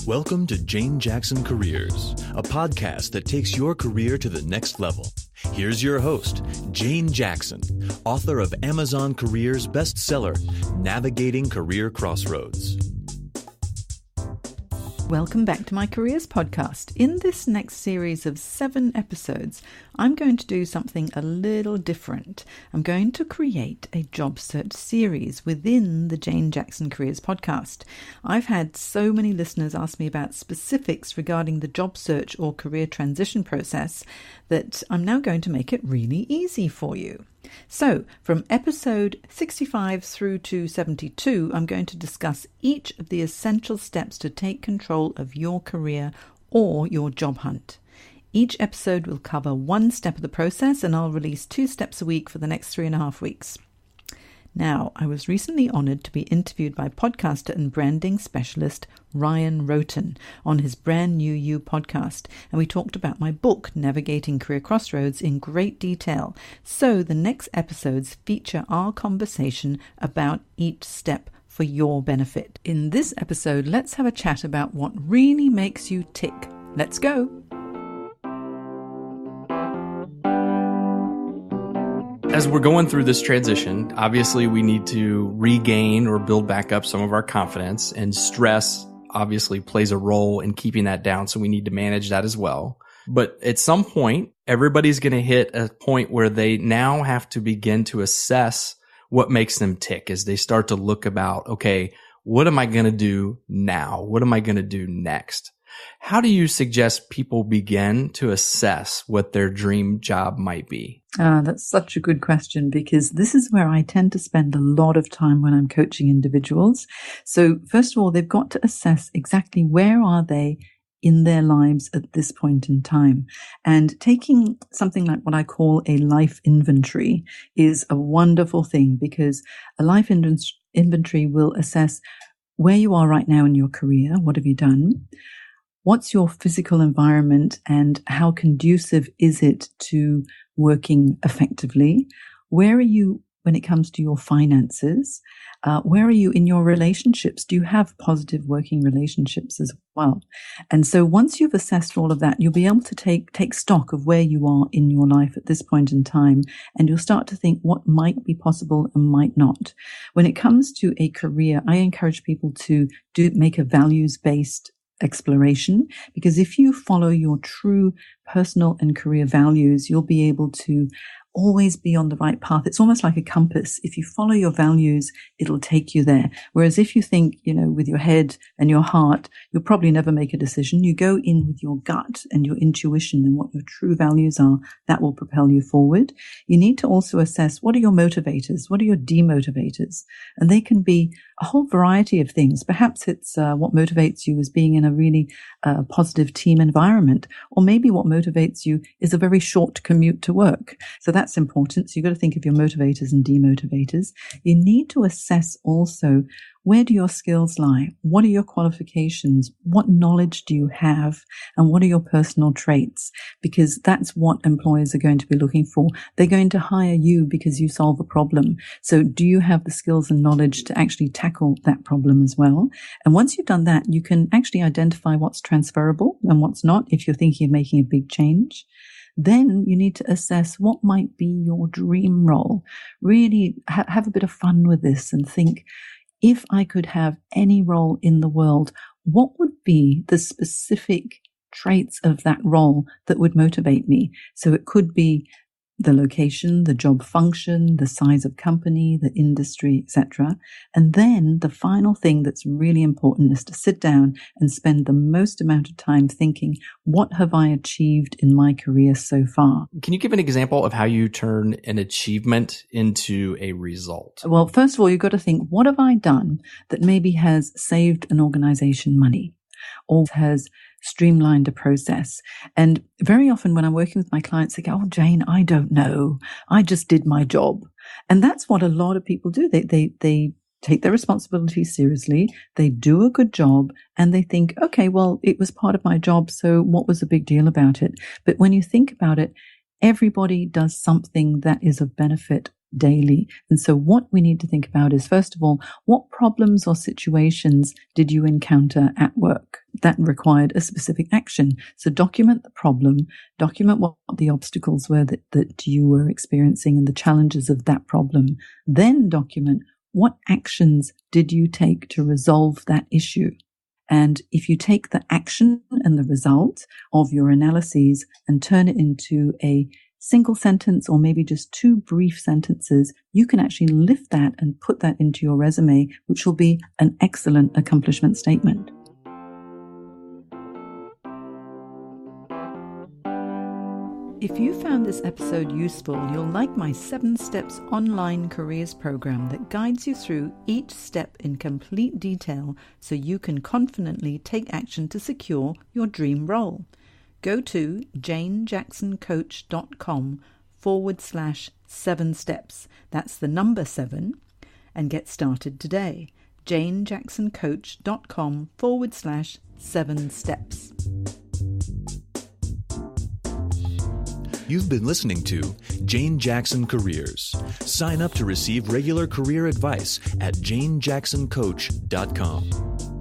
Welcome to Jane Jackson Careers, a podcast that takes your career to the next level. Here's your host, Jane Jackson, author of Amazon Careers bestseller, Navigating Career Crossroads. Welcome back to my Careers podcast. In this next series of 7 episodes, I'm going to do something a little different. I'm going to create a job search series within the Jane Jackson Careers podcast. I've had so many listeners ask me about specifics regarding the job search or career transition process that I'm now going to make it really easy for you. So, from episode 65 through to 72, I'm going to discuss each of the essential steps to take control of your career or your job hunt. Each episode will cover one step of the process, and I'll release 2 steps a week for the next 3.5 weeks. Now, I was recently honored to be interviewed by podcaster and branding specialist Ryan Roten on his Brand New You podcast, and we talked about my book, Navigating Career Crossroads, in great detail. So the next episodes feature our conversation about each step for your benefit. In this episode, let's have a chat about what really makes you tick. Let's go! As we're going through this transition, obviously we need to regain or build back up some of our confidence, and stress obviously plays a role in keeping that down. So we need to manage that as well. But at some point, everybody's going to hit a point where they now have to begin to assess what makes them tick as they start to look about, okay, what am I going to do now? What am I going to do next? How do you suggest people begin to assess what their dream job might be? That's such a good question, because this is where I tend to spend a lot of time when I'm coaching individuals. So first of all, they've got to assess exactly where are they in their lives at this point in time. And taking something like what I call a life inventory is a wonderful thing, because a life inventory will assess where you are right now in your career. What have you done? What's your physical environment and how conducive is it to working effectively? Where are you when it comes to your finances? Where are you in your relationships? Do you have positive working relationships as well? And so once you've assessed all of that, you'll be able to take stock of where you are in your life at this point in time, and you'll start to think what might be possible and might not. When it comes to a career, I encourage people to make a values-based exploration, because if you follow your true personal and career values, you'll be able to always be on the right path. It's almost like a compass. If you follow your values, it'll take you there. Whereas if you think, with your head and your heart, you'll probably never make a decision. You go in with your gut and your intuition and what your true values are. That will propel you forward. You need to also assess, what are your motivators? What are your demotivators? And they can be a whole variety of things. Perhaps it's what motivates you is being in a really positive team environment, or maybe what motivates you is a very short commute to work. So that's important. So you've got to think of your motivators and demotivators. You need to assess also, where do your skills lie? What are your qualifications? What knowledge do you have? And what are your personal traits? Because that's what employers are going to be looking for. They're going to hire you because you solve a problem. So do you have the skills and knowledge to actually tackle that problem as well? And once you've done that, you can actually identify what's transferable and what's not if you're thinking of making a big change. Then you need to assess what might be your dream role. Really have a bit of fun with this and think, if I could have any role in the world, what would be the specific traits of that role that would motivate me? So it could be the location, the job function, the size of company, the industry, etc. And then the final thing that's really important is to sit down and spend the most amount of time thinking, what have I achieved in my career so far? Can you give an example of how you turn an achievement into a result? Well, first of all, you've got to think, what have I done that maybe has saved an organization money or has streamlined a process? And very often when I'm working with my clients, they go, oh, Jane, I don't know. I just did my job. And that's what a lot of people do. They take their responsibilities seriously. They do a good job and they think, okay, well, it was part of my job. So what was the big deal about it? But when you think about it, everybody does something that is of benefit daily. And so what we need to think about is, first of all, what problems or situations did you encounter at work that required a specific action? So document the problem, document what the obstacles were that you were experiencing and the challenges of that problem. Then document what actions did you take to resolve that issue. And if you take the action and the result of your analyses and turn it into a single sentence or maybe just 2 brief sentences, you can actually lift that and put that into your resume, which will be an excellent accomplishment statement. If you found this episode useful, you'll like my 7 Steps online careers program that guides you through each step in complete detail so you can confidently take action to secure your dream role. Go to janejacksoncoach.com/7 steps. That's the number 7, and get started today. janejacksoncoach.com/7 steps. You've been listening to Jane Jackson Careers. Sign up to receive regular career advice at janejacksoncoach.com.